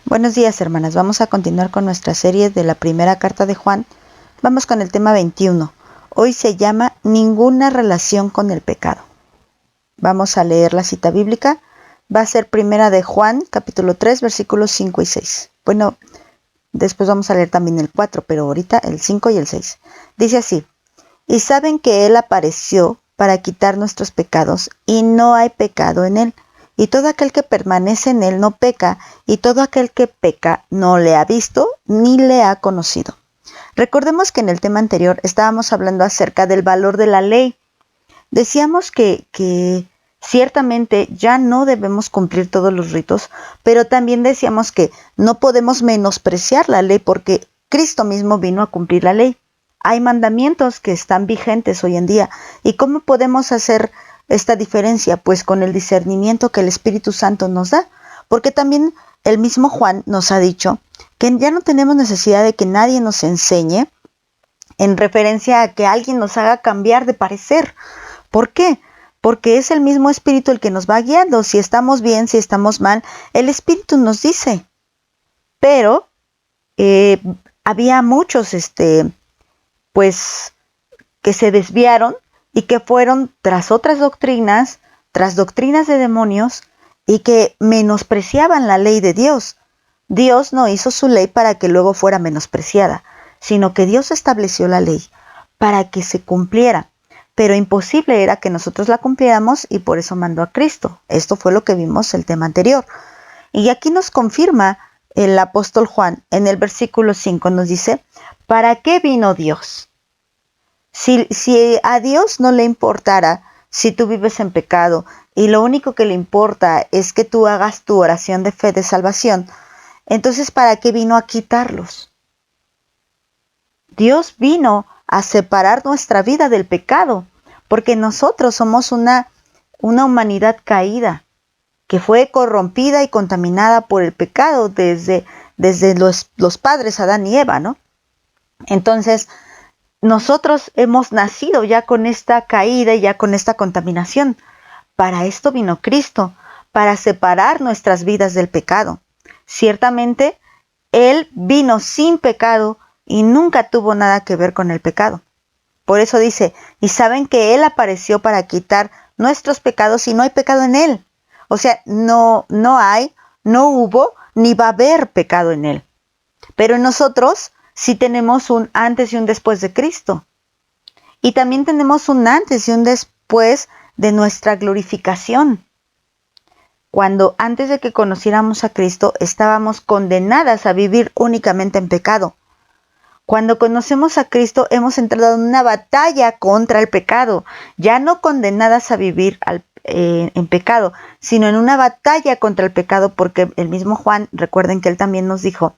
Buenos días, hermanas. Vamos a continuar con nuestra serie de la primera carta de Juan. Vamos con el tema 21. Hoy se llama Ninguna relación con el pecado. Vamos a leer la cita bíblica. Va a ser primera de Juan, capítulo 3, versículos 5 y 6. Bueno, después vamos a leer también el 4, pero ahorita el 5 y el 6. Dice así: Y saben que Él apareció para quitar nuestros pecados, y no hay pecado en Él. Y todo aquel que permanece en Él no peca, y todo aquel que peca no le ha visto ni le ha conocido. Recordemos que en el tema anterior estábamos hablando acerca del valor de la ley. Decíamos que ciertamente ya no debemos cumplir todos los ritos, pero también decíamos que no podemos menospreciar la ley porque Cristo mismo vino a cumplir la ley. Hay mandamientos que están vigentes hoy en día. ¿Y cómo podemos hacer esta diferencia? Pues con el discernimiento que el Espíritu Santo nos da. Porque también el mismo Juan nos ha dicho que ya no tenemos necesidad de que nadie nos enseñe en referencia a que alguien nos haga cambiar de parecer. ¿Por qué? Porque es el mismo Espíritu el que nos va guiando. Si estamos bien, si estamos mal, el Espíritu nos dice. Pero había muchos pues que se desviaron y que fueron tras otras doctrinas, tras doctrinas de demonios y que menospreciaban la ley de Dios. Dios no hizo su ley para que luego fuera menospreciada, sino que Dios estableció la ley para que se cumpliera. Pero imposible era que nosotros la cumpliéramos y por eso mandó a Cristo. Esto fue lo que vimos el tema anterior. Y aquí nos confirma el apóstol Juan en el versículo 5, nos dice: ¿para qué vino Dios? Si a Dios no le importara si tú vives en pecado y lo único que le importa es que tú hagas tu oración de fe de salvación, entonces ¿para qué vino a quitarlos? Dios vino a separar nuestra vida del pecado, porque nosotros somos una humanidad caída, que fue corrompida y contaminada por el pecado desde los padres Adán y Eva, ¿no? Entonces, nosotros hemos nacido ya con esta caída y ya con esta contaminación. Para esto vino Cristo, para separar nuestras vidas del pecado. Ciertamente, Él vino sin pecado y nunca tuvo nada que ver con el pecado. Por eso dice: y saben que Él apareció para quitar nuestros pecados y no hay pecado en Él. O sea, no hubo, ni va a haber pecado en Él. Pero en nosotros sí tenemos un antes y un después de Cristo. Y también tenemos un antes y un después de nuestra glorificación. Cuando antes de que conociéramos a Cristo estábamos condenadas a vivir únicamente en pecado. Cuando conocemos a Cristo hemos entrado en una batalla contra el pecado, ya no condenadas a vivir en pecado, sino en una batalla contra el pecado, porque el mismo Juan, recuerden que él también nos dijo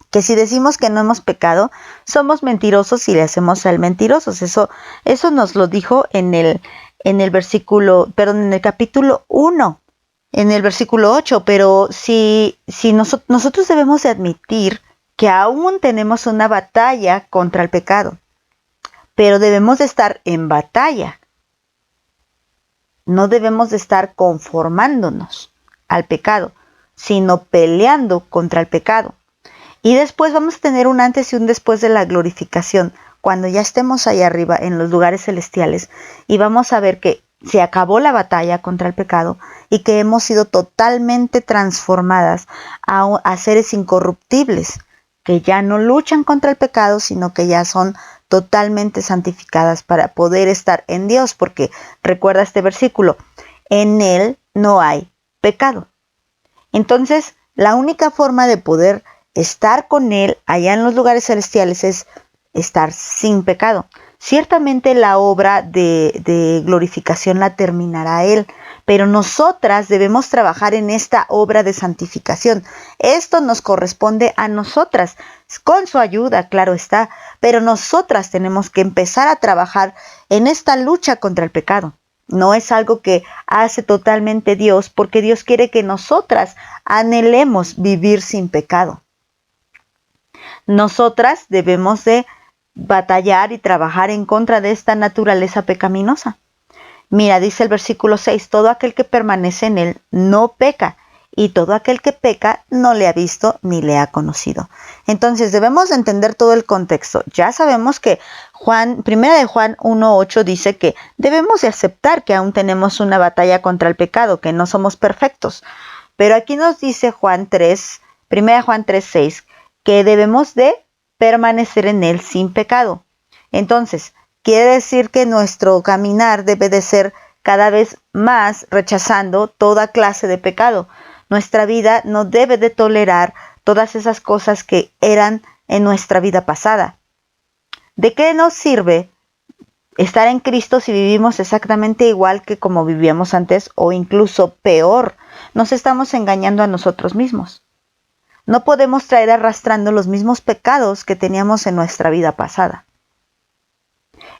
que si decimos que no hemos pecado, somos mentirosos y le hacemos al mentirosos. Eso nos lo dijo en el capítulo 1, en el versículo 8, pero si nosotros debemos de admitir que aún tenemos una batalla contra el pecado, pero debemos de estar en batalla. No debemos de estar conformándonos al pecado, sino peleando contra el pecado. Y después vamos a tener un antes y un después de la glorificación, cuando ya estemos ahí arriba en los lugares celestiales, y vamos a ver que se acabó la batalla contra el pecado y que hemos sido totalmente transformadas a seres incorruptibles, que ya no luchan contra el pecado, sino que ya son totalmente santificadas para poder estar en Dios, porque recuerda este versículo: en Él no hay pecado. Entonces, la única forma de poder estar con Él allá en los lugares celestiales es estar sin pecado. Ciertamente la obra de glorificación la terminará Él, pero nosotras debemos trabajar en esta obra de santificación. Esto nos corresponde a nosotras, con su ayuda, claro está, pero nosotras tenemos que empezar a trabajar en esta lucha contra el pecado. No es algo que hace totalmente Dios, porque Dios quiere que nosotras anhelemos vivir sin pecado. Nosotras debemos de batallar y trabajar en contra de esta naturaleza pecaminosa. Mira, dice el versículo 6, todo aquel que permanece en Él no peca, y todo aquel que peca no le ha visto ni le ha conocido. Entonces debemos entender todo el contexto. Ya sabemos que Primera de Juan 1:8 dice que debemos de aceptar que aún tenemos una batalla contra el pecado, que no somos perfectos. Pero aquí nos dice Primera de Juan 3:6, que debemos de permanecer en él sin pecado. Entonces, quiere decir que nuestro caminar debe de ser cada vez más rechazando toda clase de pecado. Nuestra vida no debe de tolerar todas esas cosas que eran en nuestra vida pasada. ¿De qué nos sirve estar en Cristo si vivimos exactamente igual que como vivíamos antes o incluso peor? Nos estamos engañando a nosotros mismos. No podemos traer arrastrando los mismos pecados que teníamos en nuestra vida pasada.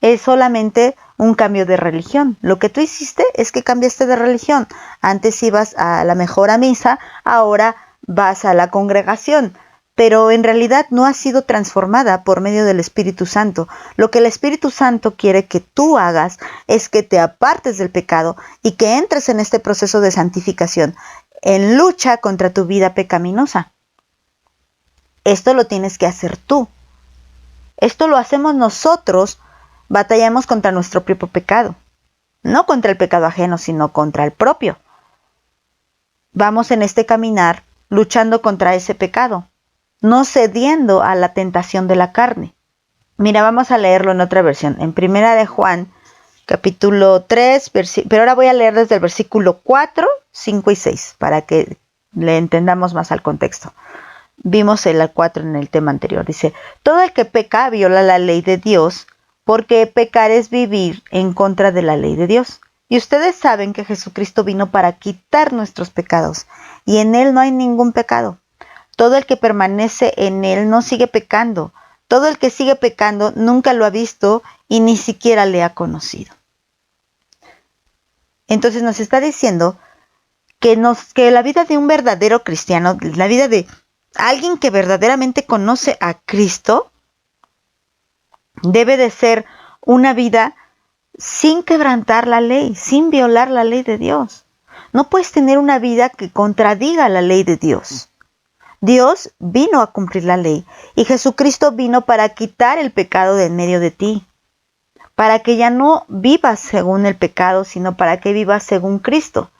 Es solamente un cambio de religión. Lo que tú hiciste es que cambiaste de religión. Antes ibas a la mejor a misa, ahora vas a la congregación. Pero en realidad no has sido transformada por medio del Espíritu Santo. Lo que el Espíritu Santo quiere que tú hagas es que te apartes del pecado y que entres en este proceso de santificación, en lucha contra tu vida pecaminosa. Esto lo tienes que hacer tú. Esto lo hacemos nosotros. Batallamos contra nuestro propio pecado. No contra el pecado ajeno, sino contra el propio. Vamos en este caminar luchando contra ese pecado, no cediendo a la tentación de la carne. Mira, vamos a leerlo en otra versión. En Primera de Juan, capítulo 3, pero ahora voy a leer desde el versículo 4, 5 y 6, para que le entendamos más al contexto. Vimos el 4 en el tema anterior. Dice, todo el que peca viola la ley de Dios, porque pecar es vivir en contra de la ley de Dios. Y ustedes saben que Jesucristo vino para quitar nuestros pecados, y en Él no hay ningún pecado. Todo el que permanece en Él no sigue pecando. Todo el que sigue pecando nunca lo ha visto y ni siquiera le ha conocido. Entonces nos está diciendo que la vida de un verdadero cristiano, la vida de alguien que verdaderamente conoce a Cristo, debe de ser una vida sin quebrantar la ley, sin violar la ley de Dios. No puedes tener una vida que contradiga la ley de Dios. Dios vino a cumplir la ley y Jesucristo vino para quitar el pecado de en medio de ti, para que ya no vivas según el pecado, sino para que vivas según Cristo.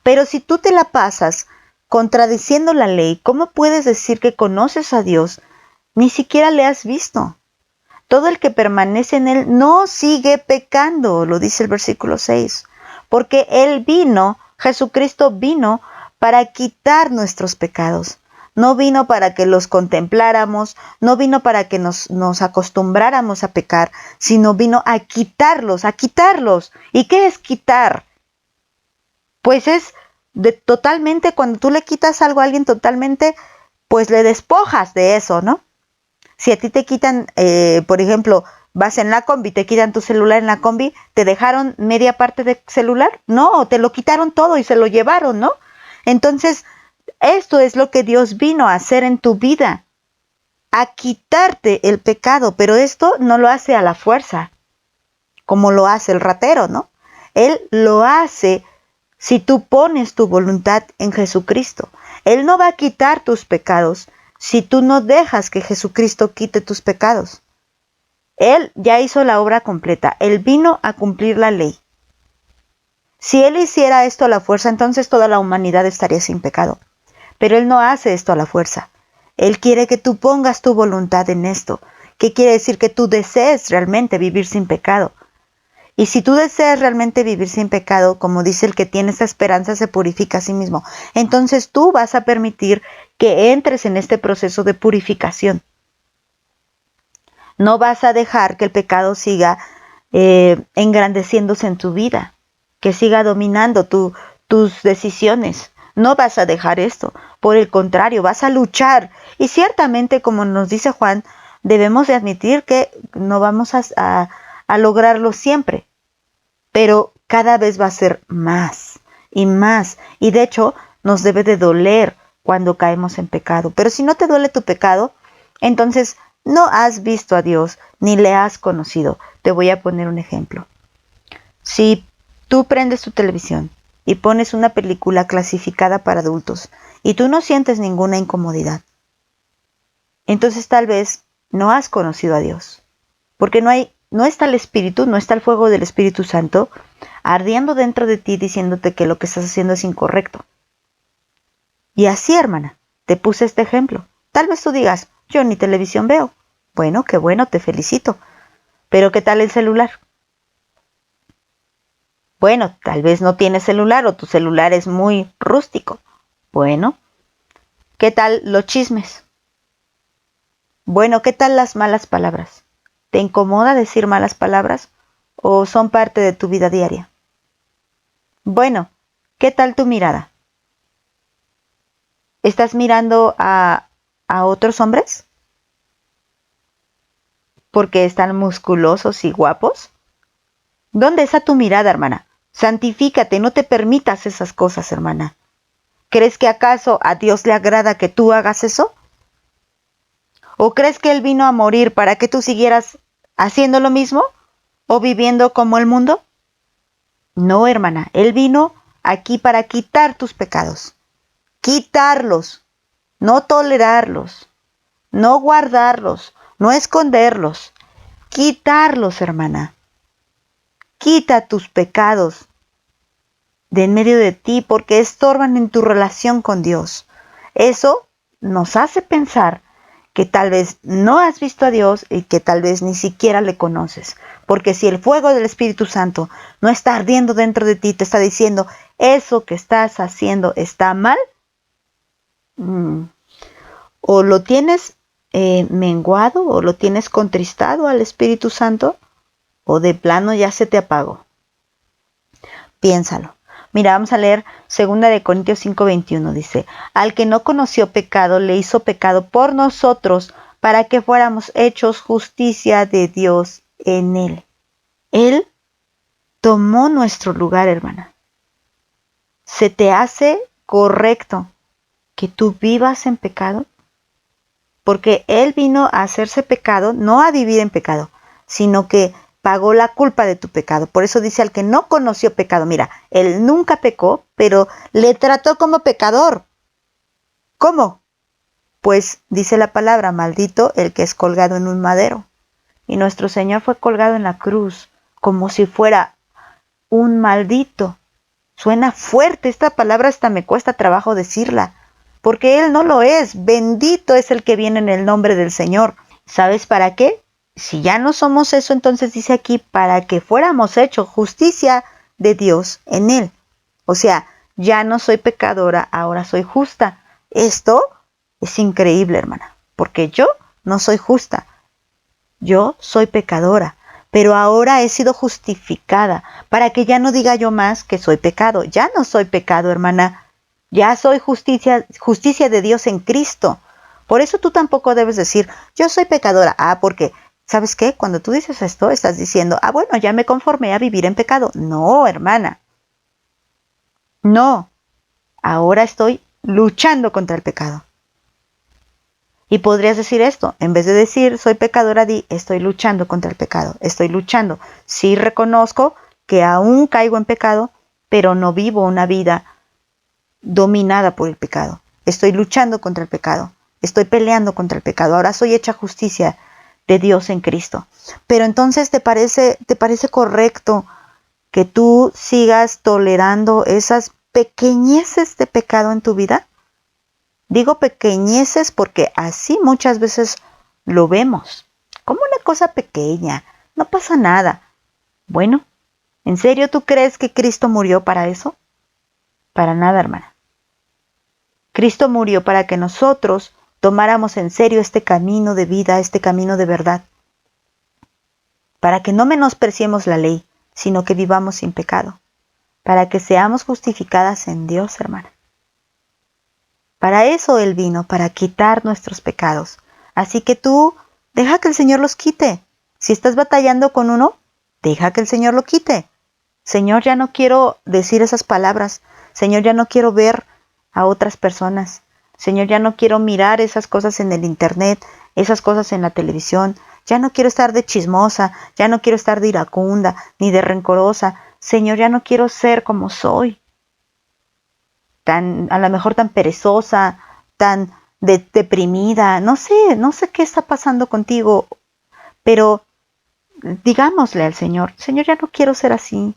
Pero si tú te la pasas contradiciendo la ley, ¿cómo puedes decir que conoces a Dios? Ni siquiera le has visto. Todo el que permanece en Él no sigue pecando, lo dice el versículo 6, porque Jesucristo vino para quitar nuestros pecados. No vino para que los contempláramos, no vino para que nos acostumbráramos a pecar, sino vino a quitarlos, a quitarlos. ¿Y qué es quitar? Pues es totalmente, cuando tú le quitas algo a alguien totalmente, pues le despojas de eso, ¿no? Si a ti te quitan, por ejemplo, vas en la combi, te quitan tu celular en la combi, ¿te dejaron media parte del celular? No, te lo quitaron todo y se lo llevaron, ¿no? Entonces, esto es lo que Dios vino a hacer en tu vida, a quitarte el pecado, pero esto no lo hace a la fuerza, como lo hace el ratero, ¿no? Él lo hace si tú pones tu voluntad en Jesucristo. Él no va a quitar tus pecados si tú no dejas que Jesucristo quite tus pecados. Él ya hizo la obra completa. Él vino a cumplir la ley. Si Él hiciera esto a la fuerza, entonces toda la humanidad estaría sin pecado. Pero Él no hace esto a la fuerza. Él quiere que tú pongas tu voluntad en esto. ¿Qué quiere decir? Que tú desees realmente vivir sin pecado. Y si tú deseas realmente vivir sin pecado, como dice el que tiene esta esperanza se purifica a sí mismo, entonces tú vas a permitir que entres en este proceso de purificación. No vas a dejar que el pecado siga engrandeciéndose en tu vida, que siga dominando tus decisiones. No vas a dejar esto. Por el contrario, vas a luchar. Y ciertamente, como nos dice Juan, debemos de admitir que no vamos a lograrlo siempre, pero cada vez va a ser más y más, y de hecho nos debe de doler cuando caemos en pecado. Pero si no te duele tu pecado, entonces no has visto a Dios ni le has conocido. Te voy a poner un ejemplo. Si tú prendes tu televisión y pones una película clasificada para adultos y tú no sientes ninguna incomodidad, entonces tal vez no has conocido a Dios, porque no está el Espíritu, no está el fuego del Espíritu Santo ardiendo dentro de ti diciéndote que lo que estás haciendo es incorrecto. Y así, hermana, te puse este ejemplo. Tal vez tú digas, yo ni televisión veo. Bueno, qué bueno, te felicito. Pero ¿qué tal el celular? Bueno, tal vez no tienes celular o tu celular es muy rústico. Bueno, ¿qué tal los chismes? Bueno, ¿qué tal las malas palabras? ¿Te incomoda decir malas palabras o son parte de tu vida diaria? Bueno, ¿qué tal tu mirada? ¿Estás mirando a otros hombres? ¿Porque están musculosos y guapos? ¿Dónde está tu mirada, hermana? Santifícate, no te permitas esas cosas, hermana. ¿Crees que acaso a Dios le agrada que tú hagas eso? ¿O crees que Él vino a morir para que tú siguieras haciendo lo mismo? ¿O viviendo como el mundo? No, hermana, Él vino aquí para quitar tus pecados. Quitarlos, no tolerarlos, no guardarlos, no esconderlos. Quitarlos, hermana. Quita tus pecados de en medio de ti porque estorban en tu relación con Dios. Eso nos hace pensar que tal vez no has visto a Dios y que tal vez ni siquiera le conoces. Porque si el fuego del Espíritu Santo no está ardiendo dentro de ti, te está diciendo, eso que estás haciendo está mal, o lo tienes menguado o lo tienes contristado al Espíritu Santo, o de plano ya se te apagó. Piénsalo. Mira, vamos a leer 2 Corintios 5:21. Dice, al que no conoció pecado, le hizo pecado por nosotros, para que fuéramos hechos justicia de Dios en él. Él tomó nuestro lugar, hermana. ¿Se te hace correcto que tú vivas en pecado? Porque Él vino a hacerse pecado, no a vivir en pecado, sino que pagó la culpa de tu pecado. Por eso dice al que no conoció pecado. Mira, Él nunca pecó, pero le trató como pecador. ¿Cómo? Pues dice la palabra, maldito el que es colgado en un madero. Y nuestro Señor fue colgado en la cruz, como si fuera un maldito. Suena fuerte, esta palabra hasta me cuesta trabajo decirla, porque Él no lo es. Bendito es el que viene en el nombre del Señor. ¿Sabes para qué? Si ya no somos eso, entonces dice aquí, para que fuéramos hechos justicia de Dios en Él. O sea, ya no soy pecadora, ahora soy justa. Esto es increíble, hermana, porque yo no soy justa. Yo soy pecadora, pero ahora he sido justificada, para que ya no diga yo más que soy pecado. Ya no soy pecado, hermana. Ya soy justicia de Dios en Cristo. Por eso tú tampoco debes decir, yo soy pecadora. Porque, ¿sabes qué? Cuando tú dices esto, estás diciendo, bueno, ya me conformé a vivir en pecado. No, hermana. No. Ahora estoy luchando contra el pecado. Y podrías decir esto, en vez de decir soy pecadora, di estoy luchando contra el pecado, estoy luchando. Sí reconozco que aún caigo en pecado, pero no vivo una vida dominada por el pecado. Estoy luchando contra el pecado, estoy peleando contra el pecado. Ahora soy hecha justicia de Dios en Cristo. Pero entonces, ¿te parece correcto que tú sigas tolerando esas pequeñeces de pecado en tu vida? Digo pequeñeces porque así muchas veces lo vemos, como una cosa pequeña, no pasa nada. Bueno, ¿en serio tú crees que Cristo murió para eso? Para nada, hermana. Cristo murió para que nosotros tomáramos en serio este camino de vida, este camino de verdad. Para que no menospreciemos la ley, sino que vivamos sin pecado. Para que seamos justificadas en Dios, hermana. Para eso Él vino, para quitar nuestros pecados. Así que tú, deja que el Señor los quite. Si estás batallando con uno, deja que el Señor lo quite. Señor, ya no quiero decir esas palabras. Señor, ya no quiero ver a otras personas. Señor, ya no quiero mirar esas cosas en el internet, esas cosas en la televisión. Ya no quiero estar de chismosa, ya no quiero estar de iracunda, ni de rencorosa. Señor, ya no quiero ser como soy. a lo mejor tan perezosa, tan deprimida, no sé qué está pasando contigo, pero digámosle al Señor, Señor, ya no quiero ser así.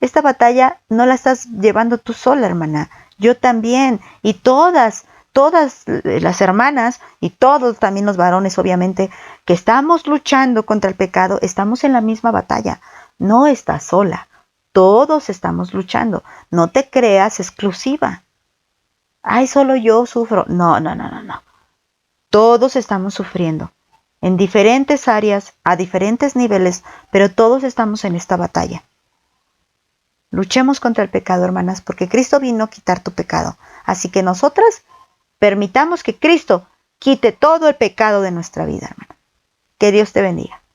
Esta batalla no la estás llevando tú sola, hermana. Yo también. Y todas las hermanas y todos también los varones, obviamente, que estamos luchando contra el pecado, estamos en la misma batalla. No estás sola. Todos estamos luchando. No te creas exclusiva. Ay, solo yo sufro. No. Todos estamos sufriendo. En diferentes áreas, a diferentes niveles, pero todos estamos en esta batalla. Luchemos contra el pecado, hermanas, porque Cristo vino a quitar tu pecado. Así que nosotras permitamos que Cristo quite todo el pecado de nuestra vida, hermana. Que Dios te bendiga.